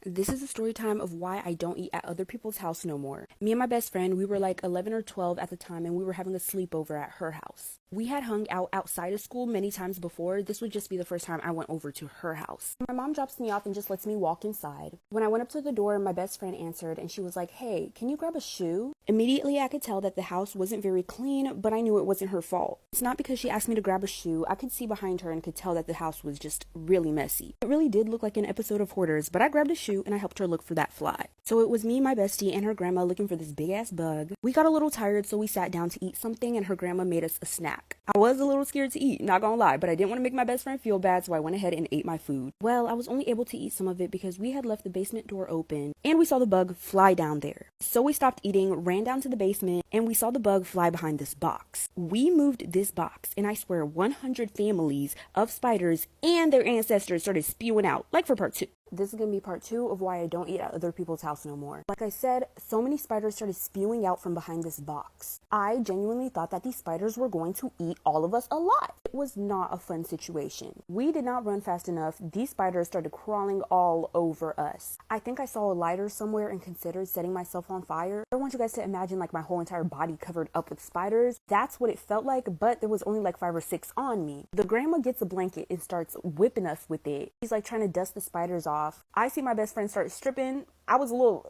This is a story time of why I don't eat at other people's house no more. Me and my best friend, we were like 11 or 12 at the time, and we were having a sleepover at her house. We had hung out outside of school many times before. This would just be the first time I went over to her house. My mom drops me off and just lets me walk inside. When I went up to the door, my best friend answered, and she was like, "Hey, can you grab a shoe?" Immediately, I could tell that the house wasn't very clean, but I knew it wasn't her fault. It's not because she asked me to grab a shoe. I could see behind her and could tell that the house was just really messy. It really did look like an episode of Hoarders, but I grabbed a shoe and I helped her look for that fly. So it was me, my bestie, and her grandma looking for this big ass bug. We got a little tired, so we sat down to eat something, and her grandma made us a snack. I was a little scared to eat, not gonna lie, but I didn't want to make my best friend feel bad, so I went ahead and ate my food. Well, I was only able to eat some of it because we had left the basement door open, and we saw the bug fly down there. So we stopped eating, ran down to the basement, and we saw the bug fly behind this box. We moved this box, and I swear 100 families of spiders and their ancestors started spewing out, like for part 2. This is going to be part 2 of why I don't eat at other people's house no more. Like I said, so many spiders started spewing out from behind this box. I genuinely thought that these spiders were going to eat all of us alive. It was not a fun situation. We did not run fast enough. These spiders started crawling all over us. I think I saw a lighter somewhere and considered setting myself on fire. I want you guys to imagine like my whole entire body covered up with spiders. That's what it felt like, but there was only like 5 or 6 on me. The grandma gets a blanket and starts whipping us with it. She's like trying to dust the spiders off. I see my best friend start stripping. I was a little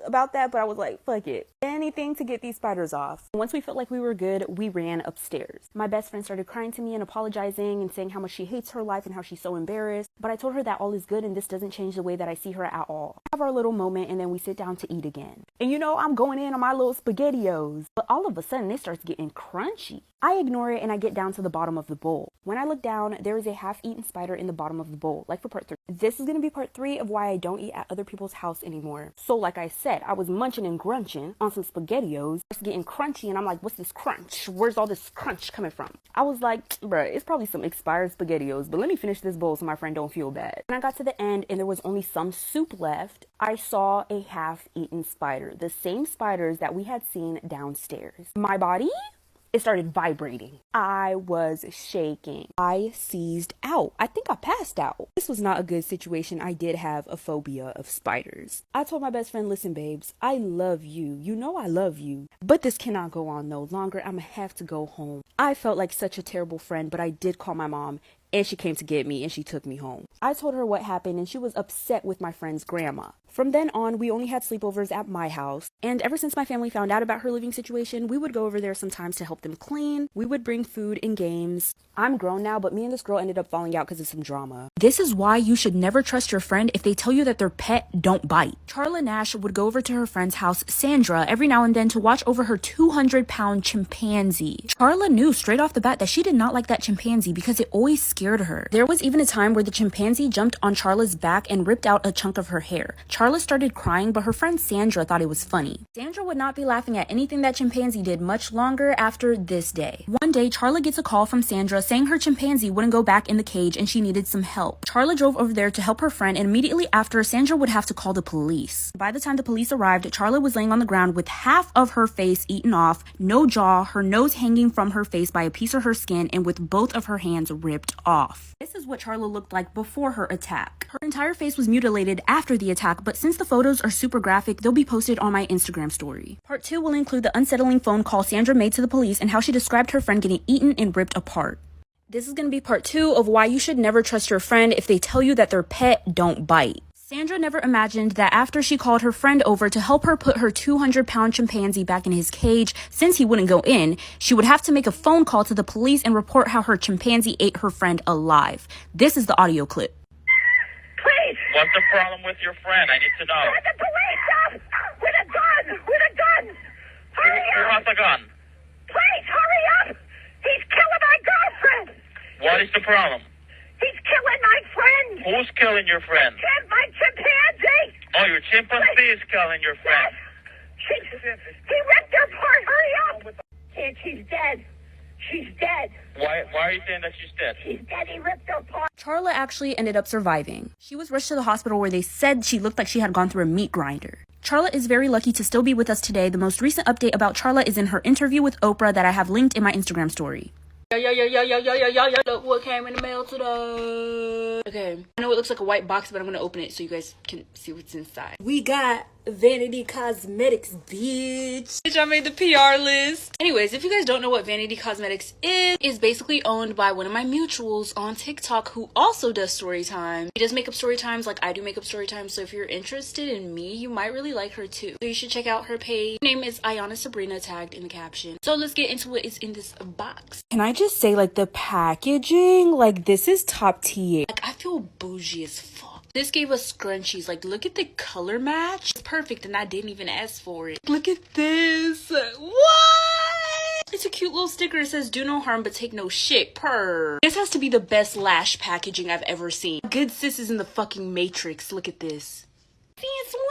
about that, but I was like, fuck it. Anything to get these spiders off. Once we felt like we were good, we ran upstairs. My best friend started crying to me and apologizing and saying how much she hates her life and how she's so embarrassed. But I told her that all is good and this doesn't change the way that I see her at all. We have our little moment and then we sit down to eat again. And you know, I'm going in on my little SpaghettiOs. But all of a sudden, it starts getting crunchy. I ignore it and I get down to the bottom of the bowl. When I look down, there is a half-eaten spider in the bottom of the bowl, like for part 3. This is going to be part 3 of why I don't eat at other people's house anymore. So like I said, I was munching and grunching on some SpaghettiOs. It's getting crunchy and I'm like, what's this crunch? Where's all this crunch coming from? I was like, bruh, it's probably some expired SpaghettiOs, but let me finish this bowl so my friend don't feel bad. When I got to the end and there was only some soup left, I saw a half-eaten spider. The same spiders that we had seen downstairs. My body? It started vibrating. I was shaking. I seized out. I think I passed out. This was not a good situation. I did have a phobia of spiders. I told my best friend, listen, babes, I love you. You know I love you. But this cannot go on no longer. I'm gonna have to go home. I felt like such a terrible friend, but I did call my mom. And she came to get me and she took me home. I told her what happened and she was upset with my friend's grandma. From then on, we only had sleepovers at my house. And ever since my family found out about her living situation, we would go over there sometimes to help them clean. We would bring food and games. I'm grown now, but me and this girl ended up falling out because of some drama. This is why you should never trust your friend if they tell you that their pet don't bite. Charla Nash would go over to her friend's house, Sandra, every now and then to watch over her 200-pound chimpanzee. Charla knew straight off the bat that she did not like that chimpanzee because it always scared her. There was even a time where the chimpanzee jumped on Charla's back and ripped out a chunk of her hair. Charla started crying, but her friend Sandra thought it was funny. Sandra would not be laughing at anything that chimpanzee did much longer after this day. One day, Charla gets a call from Sandra saying her chimpanzee wouldn't go back in the cage and she needed some help. Charla drove over there to help her friend, and immediately after, Sandra would have to call the police. By the time the police arrived, Charla was laying on the ground with half of her face eaten off, no jaw, her nose hanging from her face by a piece of her skin, and with both of her hands ripped off. This is what Charla looked like before her attack. Her entire face was mutilated after the attack, but since the photos are super graphic, they'll be posted on my Instagram story. Part 2 will include the unsettling phone call Sandra made to the police and how she described her friend getting eaten and ripped apart. This is going to be part 2 of why you should never trust your friend if they tell you that their pet don't bite. Sandra never imagined that after she called her friend over to help her put her 200-pound chimpanzee back in his cage, since he wouldn't go in, she would have to make a phone call to the police and report how her chimpanzee ate her friend alive. This is the audio clip. Please! What's the problem with your friend? I need to know. Let the police up! With a gun! With a gun! Hurry Who up! has a gun? Please, hurry up! He's killing my girlfriend! What is the problem? He's killing my friend! Who's killing your friend? My chimpanzee! Oh, your chimpanzee is killing your friend. He ripped her apart! Hurry up! And she's dead. She's dead. Why are you saying that she's dead? She's dead. He ripped her apart. Charla actually ended up surviving. She was rushed to the hospital where they said she looked like she had gone through a meat grinder. Charla is very lucky to still be with us today. The most recent update about Charla is in her interview with Oprah that I have linked in my Instagram story. Yo, look what came in the mail today. Okay, I know it looks like a white box, but I'm gonna open it so you guys can see what's inside. We got Vanity Cosmetics, bitch. I made the PR list. Anyways, if you guys don't know what Vanity Cosmetics is basically owned by one of my mutuals on TikTok who also does story time. He does makeup story times like I do makeup story times, so if you're interested in me, you might really like her too. So you should check out her page. Her name is 𝙤𝙗𝙧𝙚, tagged in the caption. So let's get into what is in this box. Can I just say, like, the packaging, like, this is top tier. Like, I feel bougie as fuck. This gave us scrunchies. Like, look at the color match. It's perfect and I didn't even ask for it. Look at this. What? It's a cute little sticker. It says, do no harm but take no shit. Purr. This has to be the best lash packaging I've ever seen. Good sis is in the fucking Matrix. Look at this. Sweet.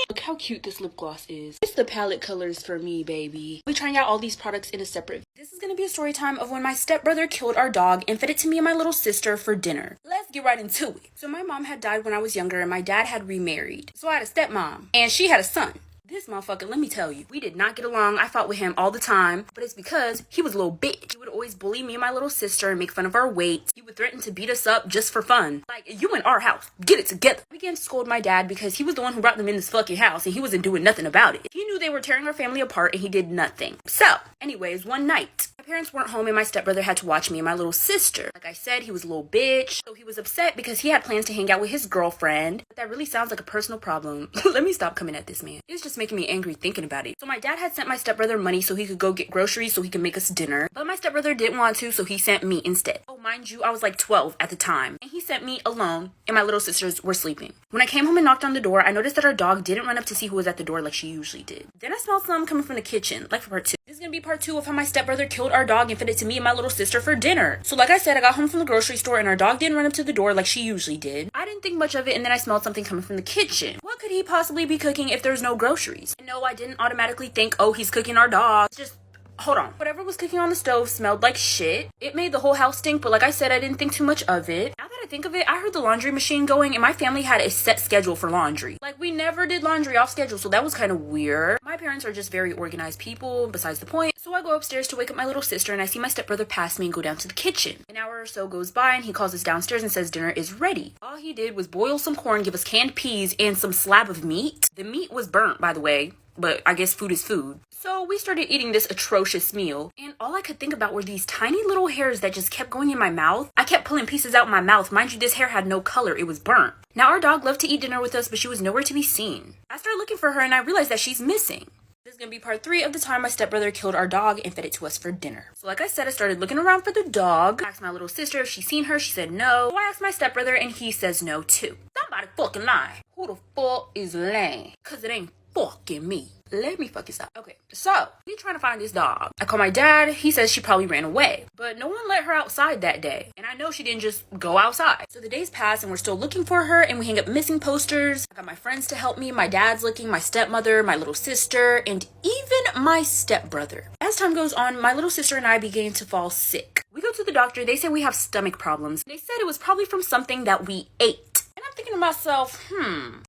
Look how cute this lip gloss is. It's the palette colors for me, baby. We're trying out all these products in a separate. This is gonna be a story time of when my stepbrother killed our dog and fed it to me and my little sister for dinner. Let's get right into it. So my mom had died when I was younger and my dad had remarried. So I had a stepmom and she had a son. This motherfucker, let me tell you, we did not get along. I fought with him all the time, but it's because he was a little bitch. He would always bully me and my little sister and make fun of our weight. He would threaten to beat us up just for fun. Like, you in our house, get it together. I began to scold my dad because he was the one who brought them in this fucking house and he wasn't doing nothing about it. He knew they were tearing our family apart and he did nothing. So, anyways, one night, my parents weren't home and my stepbrother had to watch me and my little sister. Like I said, he was a little bitch, so he was upset because he had plans to hang out with his girlfriend. But that really sounds like a personal problem. Let me stop coming at this man. It's just making me angry thinking about it. So my dad had sent my stepbrother money so he could go get groceries so he could make us dinner. But my stepbrother didn't want to, so he sent me instead. Oh, mind you, I was like 12 at the time. And he sent me alone and my little sisters were sleeping. When I came home and knocked on the door, I noticed that our dog didn't run up to see who was at the door like she usually did. Then I smelled something coming from the kitchen, like for part 2. This is gonna be part 2 of how my stepbrother killed our dog and fed it to me and my little sister for dinner. So like I said, I got home from the grocery store and our dog didn't run up to the door like she usually did. I didn't think much of it and then I smelled something coming from the kitchen. What could he possibly be cooking if there's no groceries? And no, I didn't automatically think, oh, he's cooking our dog. Just hold on. Whatever was cooking on the stove smelled like shit. It made the whole house stink, but like I said, I didn't think too much of it. Now that I think of it, I heard the laundry machine going and my family had a set schedule for laundry. Like, we never did laundry off schedule, so that was kind of weird. My parents are just very organized people, besides the point. So I go upstairs to wake up my little sister and I see my stepbrother pass me and go down to the kitchen. An hour or so goes by and he calls us downstairs and says dinner is ready. All he did was boil some corn, give us canned peas, and some slab of meat. The meat was burnt, by the way, but I guess food is food. So we started eating this atrocious meal, and all I could think about were these tiny little hairs that just kept going in my mouth. I kept pulling pieces out my mouth. Mind you, this hair had no color. It was burnt. Now our dog loved to eat dinner with us, but she was nowhere to be seen. I started looking for her and I realized that she's missing. This is gonna be part 3 of the time my stepbrother killed our dog and fed it to us for dinner. So like I said, I started looking around for the dog. I asked my little sister if she's seen her. She said no. So I asked my stepbrother and he says no too. Somebody fucking lie. Who the fuck is lying? Cause it ain't fucking me. Let me fucking stop. Okay, so we trying to find this dog. I call my dad. He says she probably ran away, but no one let her outside that day. And I know she didn't just go outside. So the days pass and we're still looking for her and we hang up missing posters. I got my friends to help me. My dad's looking, my stepmother, my little sister, and even my stepbrother. As time goes on, my little sister and I began to fall sick. We go to the doctor. They say we have stomach problems. They said it was probably from something that we ate. And I'm thinking to myself,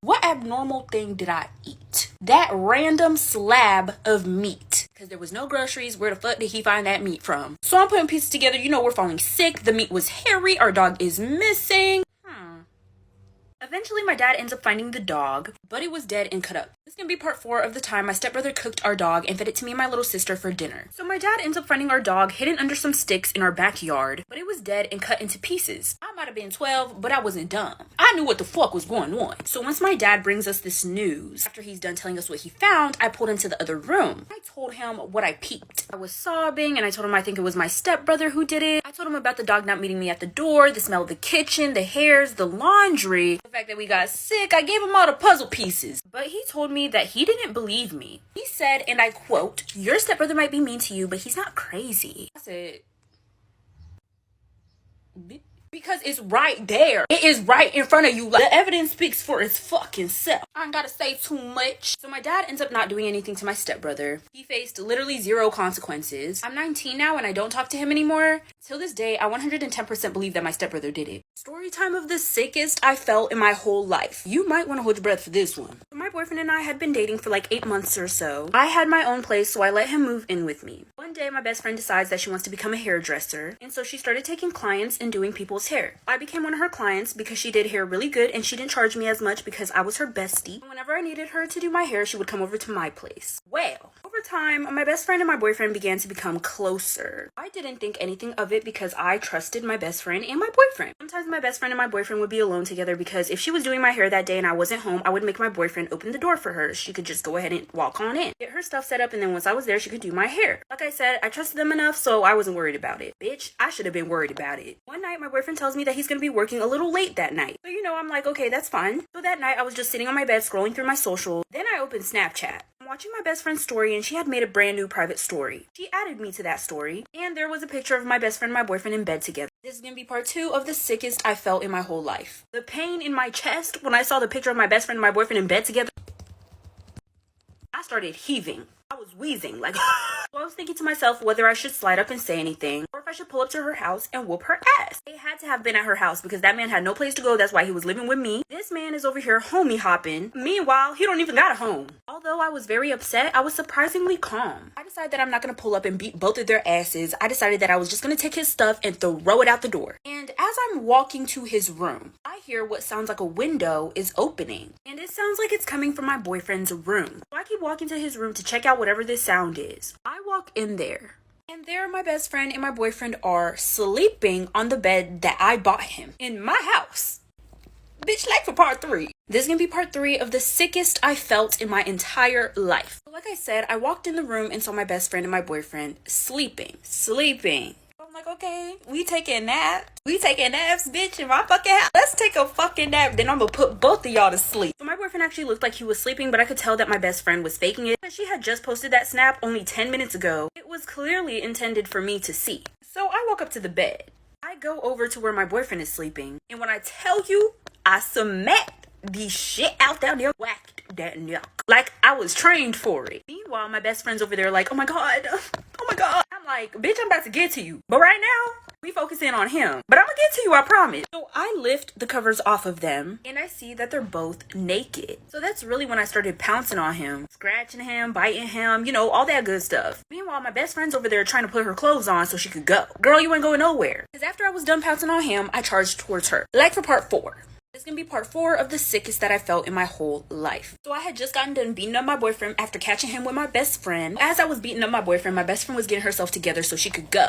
what abnormal thing did I eat? That random slab of meat. Because there was no groceries. Where the fuck did he find that meat from? So I'm putting pieces together. You know, we're falling sick. The meat was hairy. Our dog is missing. Eventually, my dad ends up finding the dog, but it was dead and cut up. This is gonna be part 4 of the time my stepbrother cooked our dog and fed it to me and my little sister for dinner. So my dad ends up finding our dog hidden under some sticks in our backyard, but it was dead and cut into pieces. I might have been 12, but I wasn't dumb. I knew what the fuck was going on. So once my dad brings us this news, after he's done telling us what he found, I pulled him to the other room. I told him what I peeped. I was sobbing and I told him I think it was my stepbrother who did it. I told him about the dog not meeting me at the door, the smell of the kitchen, the hairs, the laundry, the fact that we got sick. I gave him all the puzzle pieces, but he told me that he didn't believe me. He said, and I quote, "Your stepbrother might be mean to you, but he's not crazy." I said, because it's right there. It is right in front of you. Like, the evidence speaks for its fucking self. I ain't gotta say too much. So my dad ends up not doing anything to my stepbrother. He faced literally 0 consequences. I'm 19 now and I don't talk to him anymore. Till this day, I 110% believe that my stepbrother did it. Story time of the sickest I felt in my whole life. You might want to hold your breath for this one. My my boyfriend and I had been dating for like 8 months or so. I had my own place, so I let him move in with me. One day, my best friend decides that she wants to become a hairdresser, and so she started taking clients and doing people's hair. I became one of her clients because she did hair really good, and she didn't charge me as much because I was her bestie. And whenever I needed her to do my hair, she would come over to my place. Well, over time, my best friend and my boyfriend began to become closer. I didn't think anything of it because I trusted my best friend and my boyfriend. Sometimes my best friend and my boyfriend would be alone together because if she was doing my hair that day and I wasn't home, I would make my boyfriend open the door for her. She could just go ahead and walk on in, get her stuff set up, and then once I was there, she could do my hair. Like I said, I trusted them enough, so I wasn't worried about it. Bitch, I should have been worried about it. One night, my boyfriend tells me that he's gonna be working a little late that night. So, I'm like, okay, that's fine. So that night, I was just sitting on my bed scrolling through my socials. Then I opened Snapchat. I'm watching my best friend's story, and she had made a brand new private story. She added me to that story, and there was a picture of my best friend and my boyfriend in bed together. This is gonna be part 2 of the sickest I felt in my whole life. The pain in my chest when I saw the picture of my best friend and my boyfriend in bed together. I started heaving. I was wheezing, like, so I was thinking to myself whether I should slide up and say anything, or if I should pull up to her house and whoop her ass. It had to have been at her house because that man had no place to go. That's why he was living with me. This man is over here homie hopping. Meanwhile, he don't even got a home. Although I was very upset, I was surprisingly calm. I decided that I'm not gonna pull up and beat both of their asses. I decided that I was just gonna take his stuff and throw it out the door. And as I'm walking to his room, I hear what sounds like a window is opening. And it sounds like it's coming from my boyfriend's room. So I keep walking to his room to check out whatever this sound is. I walk in there, and there my best friend and my boyfriend are sleeping on the bed that I bought him in my house. Bitch, like for part 3. This is gonna be part 3 of the sickest I felt in my entire life. So like I said, I walked in the room and saw my best friend and my boyfriend sleeping. I'm like, okay, we taking naps, bitch, in my fucking house. Let's take a fucking nap, then I'm gonna put both of y'all to sleep. So my boyfriend actually looked like he was sleeping, but I could tell that my best friend was faking it. She had just posted that snap only 10 minutes ago. It was clearly intended for me to see. So I walk up to the bed. I go over to where my boyfriend is sleeping, and when I tell you, I smacked the shit out down there, whacked that knock. Like I was trained for it. Meanwhile, my best friend's over there like, oh my god. I'm like, bitch, I'm about to get to you. But right now, we focus in on him. But I'm gonna get to you, I promise. So I lift the covers off of them, and I see that they're both naked. So that's really when I started pouncing on him, scratching him, biting him, all that good stuff. Meanwhile, my best friend's over there trying to put her clothes on so she could go. Girl, you ain't going nowhere. Because after I was done pouncing on him, I charged towards her. Like for part 4. It's gonna be part 4 of the sickest that I felt in my whole life. So I had just gotten done beating up my boyfriend after catching him with my best friend. As I was beating up my boyfriend, my best friend was getting herself together so she could go.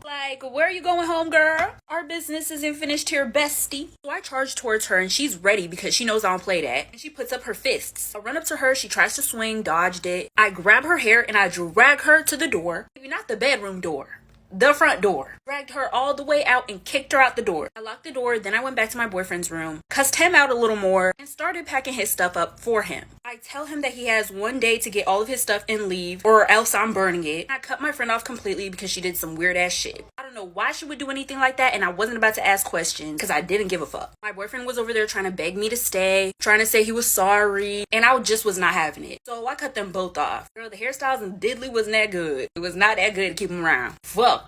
Like, where are you going home, girl? Our business isn't finished here, bestie. So I charge towards her and she's ready because she knows I don't play that. And she puts up her fists. I run up to her, she tries to swing, dodged it. I grab her hair and I drag her to the door. Maybe not the bedroom door. The front door. Dragged her all the way out and kicked her out the door. I locked the door, then I went back to my boyfriend's room, cussed him out a little more, and started packing his stuff up for him. I tell him that he has 1 day to get all of his stuff and leave, or else I'm burning it. I cut my friend off completely because she did some weird ass shit. I don't know why she would do anything like that, and I wasn't about to ask questions because I didn't give a fuck. My boyfriend was over there trying to beg me to stay, trying to say he was sorry, and I just was not having it. So I cut them both off. Girl, the hairstyles in 𝙤𝙤𝙠𝙚 wasn't that good. It was not that good to keep them around. Fuck.